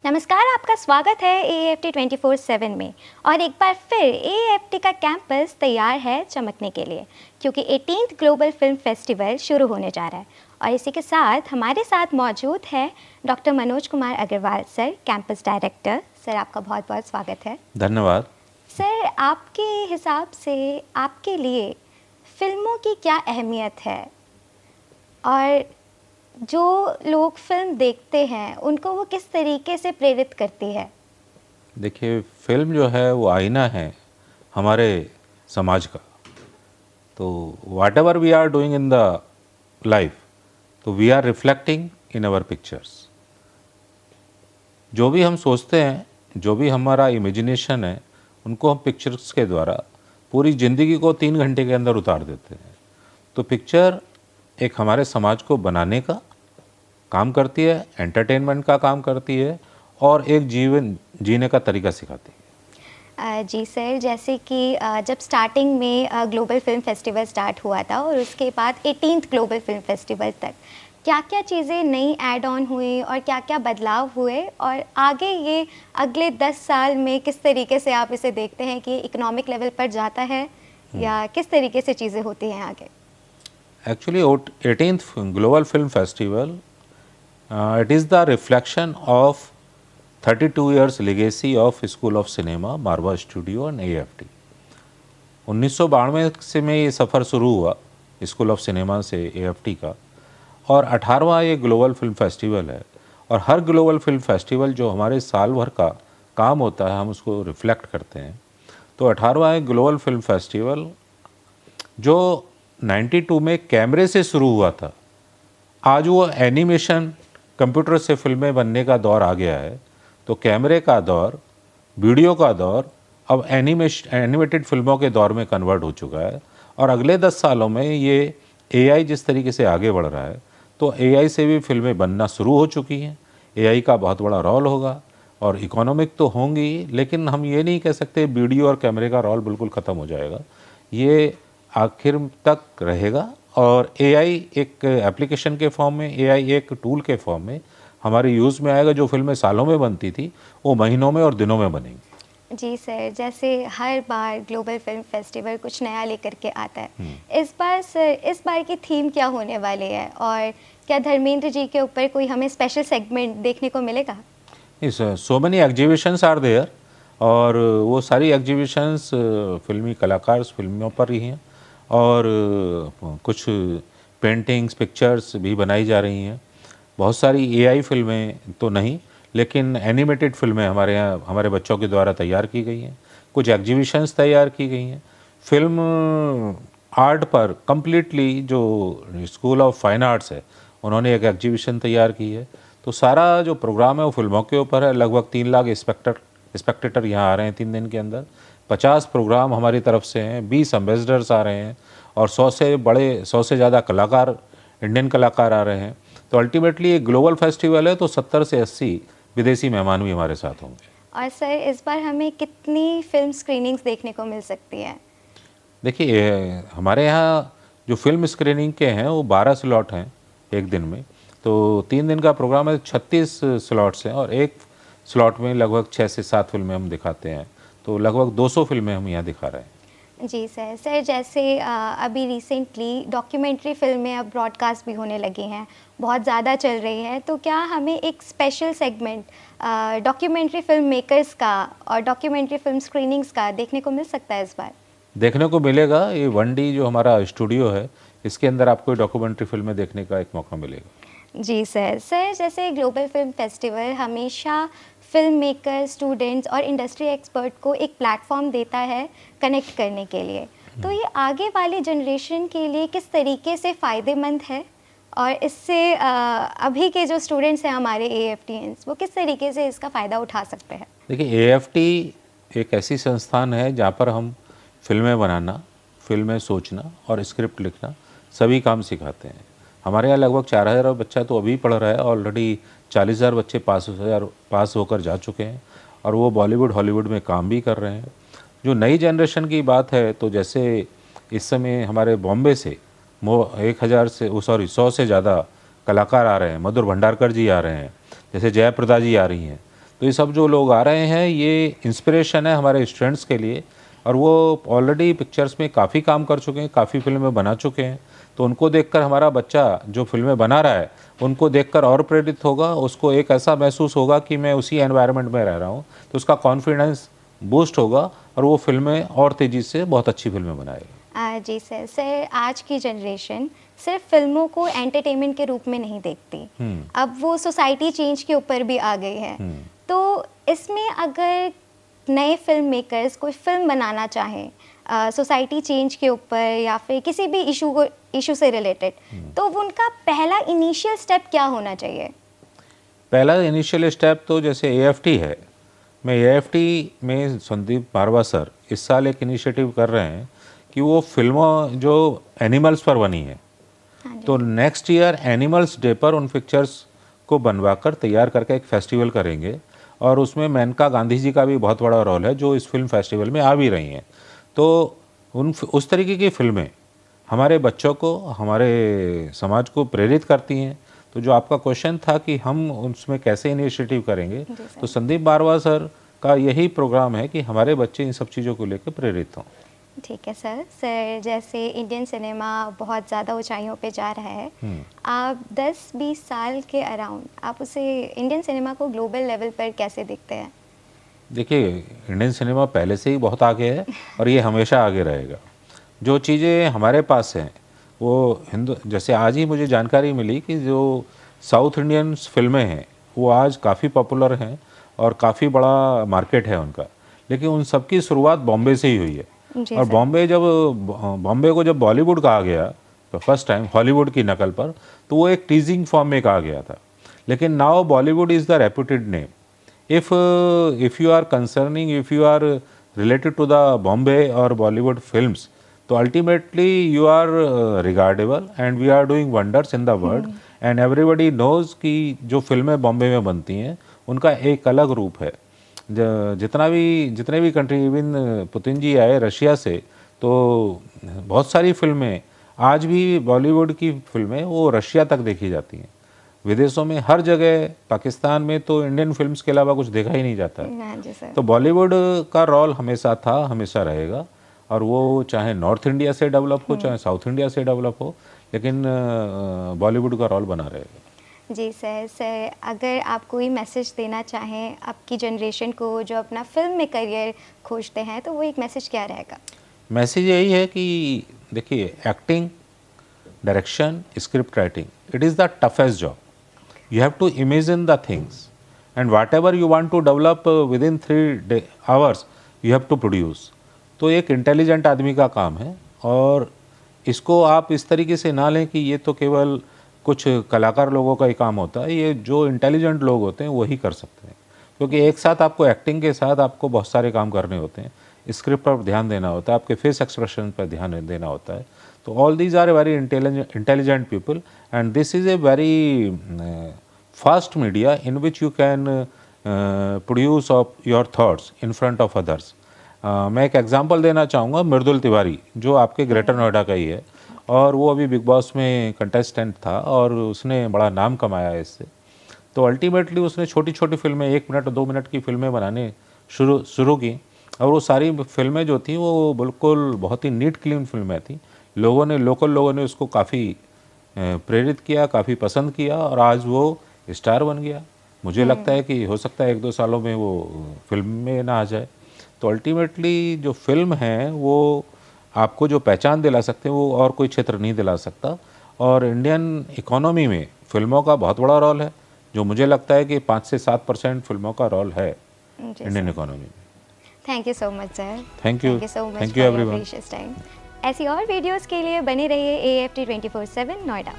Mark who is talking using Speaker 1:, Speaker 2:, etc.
Speaker 1: नमस्कार, आपका स्वागत है AFT 24/7 में। और एक बार फिर AFT का कैंपस तैयार है चमकने के लिए, क्योंकि 18th ग्लोबल फिल्म फेस्टिवल शुरू होने जा रहा है। और इसी के साथ हमारे साथ मौजूद है doctor Manoj Kumar Agarwal sir, campus director. Sir, आपका बहुत बहुत स्वागत है।
Speaker 2: धन्यवाद।
Speaker 1: सर, आपके हिसाब से आपके लिए फिल्मों की क्या अहमियत है, और जो लोग फिल्म देखते हैं उनको वो किस तरीके से प्रेरित करती है?
Speaker 2: देखिए, फिल्म जो है वो आईना है हमारे समाज का। तो whatever we are doing in the life, तो we are reflecting in our pictures. जो भी हम सोचते हैं, जो भी हमारा इमेजिनेशन है, उनको हम पिक्चर्स के द्वारा पूरी ज़िंदगी को 3 घंटे के अंदर उतार देते हैं। तो पिक्चर एक हमारे समाज को बनाने का काम करती है, एंटरटेनमेंट का काम करती है, और एक जीवन जीने का तरीका सिखाती है।
Speaker 1: जी सर, जैसे कि जब स्टार्टिंग में ग्लोबल फिल्म फेस्टिवल स्टार्ट हुआ था और उसके बाद 18th ग्लोबल फिल्म फेस्टिवल तक क्या क्या चीज़ें नई ऐड ऑन हुई और क्या क्या बदलाव हुए, और आगे ये अगले 10 साल में किस तरीके से आप इसे देखते हैं कि इकोनॉमिक लेवल पर जाता है या किस तरीके से चीज़ें होती हैं आगे?
Speaker 2: Actually 18th global film festival it is the reflection of 32 years legacy of School of Cinema, Marwah studio and AFT। 1992 से में ये सफ़र शुरू हुआ स्कूल ऑफ सिनेमा से AFT का, और 18वां ये ग्लोबल फिल्म फेस्टिवल है। और हर ग्लोबल फिल्म फेस्टिवल जो हमारे साल भर का काम होता है, हम उसको रिफ्लेक्ट करते हैं। तो 18वां एक ग्लोबल फिल्म फेस्टिवल जो 92 में कैमरे से शुरू हुआ था, आज वो एनिमेशन कंप्यूटर से फिल्में बनने का दौर आ गया है। तो कैमरे का दौर, वीडियो का दौर अब एनिमेटेड फिल्मों के दौर में कन्वर्ट हो चुका है। और अगले 10 सालों में ये AI जिस तरीके से आगे बढ़ रहा है, तो AI से भी फिल्में बनना शुरू हो चुकी हैं। AI का बहुत बड़ा रोल होगा, और इकोनॉमिक तो होंगी, लेकिन हम ये नहीं कह सकते वीडियो और कैमरे का रोल बिल्कुल ख़त्म हो जाएगा। ये आखिर तक रहेगा, और AI एक एप्लीकेशन के फॉर्म में, AI एक टूल के फॉर्म में हमारे यूज़ में आएगा। जो फिल्में सालों में बनती थी वो महीनों में और दिनों में बनेंगी।
Speaker 1: जी सर, जैसे हर बार ग्लोबल फिल्म फेस्टिवल कुछ नया लेकर के आता है, इस बार सर, इस बार की थीम क्या होने वाली है, और क्या धर्मेंद्र जी के ऊपर कोई हमें स्पेशल सेगमेंट देखने को मिलेगा?
Speaker 2: इस so many exhibitions are there, और वो सारी एग्जीबिशंस फिल्मी कलाकार फिल्मों पर ही हैं, और कुछ पेंटिंग्स, पिक्चर्स भी बनाई जा रही हैं। बहुत सारी AI फिल्में तो नहीं, लेकिन एनिमेटेड फिल्में हमारे यहाँ हमारे बच्चों के द्वारा तैयार की गई हैं। कुछ एग्जीबिशंस तैयार की गई हैं। फिल्म आर्ट पर कम्प्लीटली जो स्कूल ऑफ फाइन आर्ट्स है, उन्होंने एक एग्जीबिशन तैयार की है। तो सारा जो प्रोग्राम है वो फिल्मों के ऊपर है। लगभग 3 लाख स्पेक्टेटर यहाँ आ रहे हैं 3 दिन के अंदर। 50 प्रोग्राम हमारी तरफ से हैं, 20 एम्बेसडर्स आ रहे हैं, और 100 से ज़्यादा कलाकार, इंडियन कलाकार आ रहे हैं। तो अल्टीमेटली एक ग्लोबल फेस्टिवल है, तो 70 से 80 विदेशी मेहमान भी हमारे साथ होंगे।
Speaker 1: और सर, इस बार हमें कितनी फिल्म स्क्रीनिंग्स देखने को मिल सकती है?
Speaker 2: देखिए, हमारे यहाँ जो फिल्म स्क्रीनिंग के हैं वो 12 स्लॉट हैं एक दिन में। तो 3 दिन का प्रोग्राम है, 36 स्लॉट्स हैं, और एक स्लॉट में लगभग 6 से 7 फिल्में हम दिखाते हैं। तो लगभग 200 फिल्में हम यहाँ दिखा रहे हैं।
Speaker 1: जी सर। सर, जैसे अभी रिसेंटली डॉक्यूमेंट्री फिल्में अब ब्रॉडकास्ट भी होने लगी हैं, बहुत ज़्यादा चल रही हैं, तो क्या हमें एक special segment documentary film makers का और डॉक्यूमेंट्री फिल्म स्क्रीनिंग्स का देखने को मिल सकता है इस बार?
Speaker 2: देखने को मिलेगा। ये 1D जो हमारा स्टूडियो है, इसके अंदर आपको डॉक्यूमेंट्री फिल्में देखने का एक मौका मिलेगा।
Speaker 1: जी सर। सर, जैसे ग्लोबल फिल्म फेस्टिवल हमेशा फिल्म मेकर, स्टूडेंट्स और इंडस्ट्री एक्सपर्ट को एक प्लेटफॉर्म देता है कनेक्ट करने के लिए, तो ये आगे वाली जनरेशन के लिए किस तरीके से फ़ायदेमंद है, और इससे अभी के जो स्टूडेंट्स हैं हमारे AFTians, वो किस तरीके से इसका फ़ायदा उठा सकते हैं?
Speaker 2: देखिए, AFT एक ऐसी संस्थान है जहाँ पर हम फिल्में बनाना, फिल्में सोचना और स्क्रिप्ट लिखना सभी काम सिखाते हैं। हमारे यहाँ लगभग 4000 बच्चा तो अभी पढ़ रहा है। ऑलरेडी 40,000 बच्चे पास होकर जा चुके हैं, और वो बॉलीवुड, हॉलीवुड में काम भी कर रहे हैं। जो नई जनरेशन की बात है, तो जैसे इस समय हमारे बॉम्बे से 100 से ज़्यादा कलाकार आ रहे हैं। मधुर भंडारकर जी आ रहे हैं, जैसे जयप्रदा जी आ रही हैं। तो ये सब जो लोग आ रहे हैं ये इंस्पिरेशन है हमारे स्टूडेंट्स के लिए, और वो ऑलरेडी पिक्चर्स में काफ़ी काम कर चुके हैं, काफ़ी फिल्में बना चुके हैं। तो उनको देखकर हमारा बच्चा जो फिल्में बना रहा है उनको देखकर और प्रेरित होगा, उसको एक ऐसा महसूस होगा कि मैं उसी एनवायरनमेंट में रह रहा हूँ, तो उसका कॉन्फिडेंस बूस्ट होगा और वो फिल्में और तेज़ी से बहुत अच्छी फिल्में बनाएगा।
Speaker 1: जी सर। सर, आज की जनरेशन सिर्फ फिल्मों को एंटरटेनमेंट के रूप में नहीं देखती, अब वो सोसाइटी चेंज के ऊपर भी आ गई है। तो इसमें अगर नए फिल्म मेकर्स कोई फिल्म बनाना चाहें सोसाइटी चेंज के ऊपर या फिर किसी भी इशू से रिलेटेड, तो उनका पहला इनिशियल स्टेप क्या होना चाहिए?
Speaker 2: पहला इनिशियल स्टेप तो जैसे AFT है, मैं AFT में संदीप बारवा सर इस साल एक इनिशिएटिव कर रहे हैं कि वो फिल्मों जो एनिमल्स पर बनी है, तो नेक्स्ट ईयर एनिमल्स डे पर उन पिक्चर्स को बनवाकर तैयार करके एक फेस्टिवल करेंगे, और उसमें मेनका गांधी जी का भी बहुत बड़ा रोल है जो इस फिल्म फेस्टिवल में आ भी रही हैं। तो उस तरीके की फिल्में हमारे बच्चों को, हमारे समाज को प्रेरित करती हैं। तो जो आपका क्वेश्चन था कि हम उसमें कैसे इनिशिएटिव करेंगे, तो संदीप बारवा सर का यही प्रोग्राम है कि हमारे बच्चे इन सब चीज़ों को लेकर प्रेरित हों।
Speaker 1: ठीक है सर। सर, जैसे इंडियन सिनेमा बहुत ज़्यादा ऊंचाइयों पे जा रहा है, आप 10-20 साल के अराउंड आप उसे इंडियन सिनेमा को ग्लोबल लेवल पर कैसे देखते हैं?
Speaker 2: देखिए, इंडियन सिनेमा पहले से ही बहुत आगे है और ये हमेशा आगे रहेगा। जो चीज़ें हमारे पास हैं वो जैसे आज ही मुझे जानकारी मिली कि जो साउथ इंडियन फिल्में हैं वो आज काफ़ी पॉपुलर हैं और काफ़ी बड़ा मार्केट है उनका, लेकिन उन सब की शुरुआत बॉम्बे से ही हुई है। और बॉम्बे को जब बॉलीवुड कहा गया तो फर्स्ट टाइम हॉलीवुड की नकल पर, तो वो एक टीजिंग फॉर्म में कहा गया था। लेकिन now Bollywood is the reputed name. if you are concerning, if you are related to the Bombay or Bollywood films, तो ultimately you are regardable and we are doing wonders in the world and everybody knows कि जो फिल्में बॉम्बे में बनती हैं उनका एक अलग रूप है। जितने भी कंट्री, इवन पुतिन जी आए रशिया से, तो बहुत सारी फिल्में आज भी बॉलीवुड की फिल्में वो रशिया तक देखी जाती हैं। विदेशों में हर जगह, पाकिस्तान में तो इंडियन फिल्म्स के अलावा कुछ देखा ही नहीं जाता है। तो बॉलीवुड का रोल हमेशा था, हमेशा रहेगा, और वो चाहे नॉर्थ इंडिया से डेवलप हो चाहे साउथ इंडिया से डेवलप हो, लेकिन बॉलीवुड का रोल बना रहेगा।
Speaker 1: जी सर। सर, अगर आप कोई मैसेज देना चाहें आपकी जनरेशन को जो अपना फिल्म में करियर खोजते हैं, तो वो एक मैसेज क्या रहेगा?
Speaker 2: मैसेज यही है कि देखिए, acting, direction, script writing, it is the toughest job. You have to imagine the things and whatever you want to develop within 3 hours you have to produce। तो एक इंटेलिजेंट आदमी का काम है, और इसको आप इस तरीके से ना लें कि ये तो केवल कुछ कलाकार लोगों का ही काम होता है। ये जो इंटेलिजेंट लोग होते हैं वही कर सकते हैं, क्योंकि एक साथ आपको एक्टिंग के साथ आपको बहुत सारे काम करने होते हैं। स्क्रिप्ट पर ध्यान देना होता है, आपके फेस एक्सप्रेशन पर ध्यान देना होता है। तो all these are very intelligent people and this is a very fast media in which you can produce of your thoughts in front of others। मैं एक एग्जांपल देना चाहूँगा, मृदुल तिवारी जो आपके ग्रेटर नोएडा का ही है, और वो अभी बिग बॉस में कंटेस्टेंट था और उसने बड़ा नाम कमाया है इससे। तो अल्टीमेटली उसने छोटी छोटी फिल्में, 1 मिनट 2 मिनट की फिल्में बनाने शुरू की, और वो सारी फिल्में जो थी वो बिल्कुल बहुत ही नीट क्लीन फिल्में थी। लोकल लोगों ने उसको काफ़ी प्रेरित किया, काफ़ी पसंद किया, और आज वो स्टार बन गया। मुझे लगता है कि हो सकता है 1-2 सालों में वो फिल्म में ना आ जाए। तो अल्टीमेटली जो फिल्म है वो आपको जो पहचान दिला सकते हैं वो और कोई क्षेत्र नहीं दिला सकता, और इंडियन इकोनॉमी में फिल्मों का बहुत बड़ा रोल है, जो मुझे लगता है कि 5 से 7% फिल्मों का रोल है इंडियन इकोनॉमी में।
Speaker 1: Thank you so much sir.
Speaker 2: Thank you
Speaker 1: so much
Speaker 2: thank you everyone.
Speaker 1: ऐसी और वीडियोस के लिए बने रहिए AFT 24/7 नोएडा।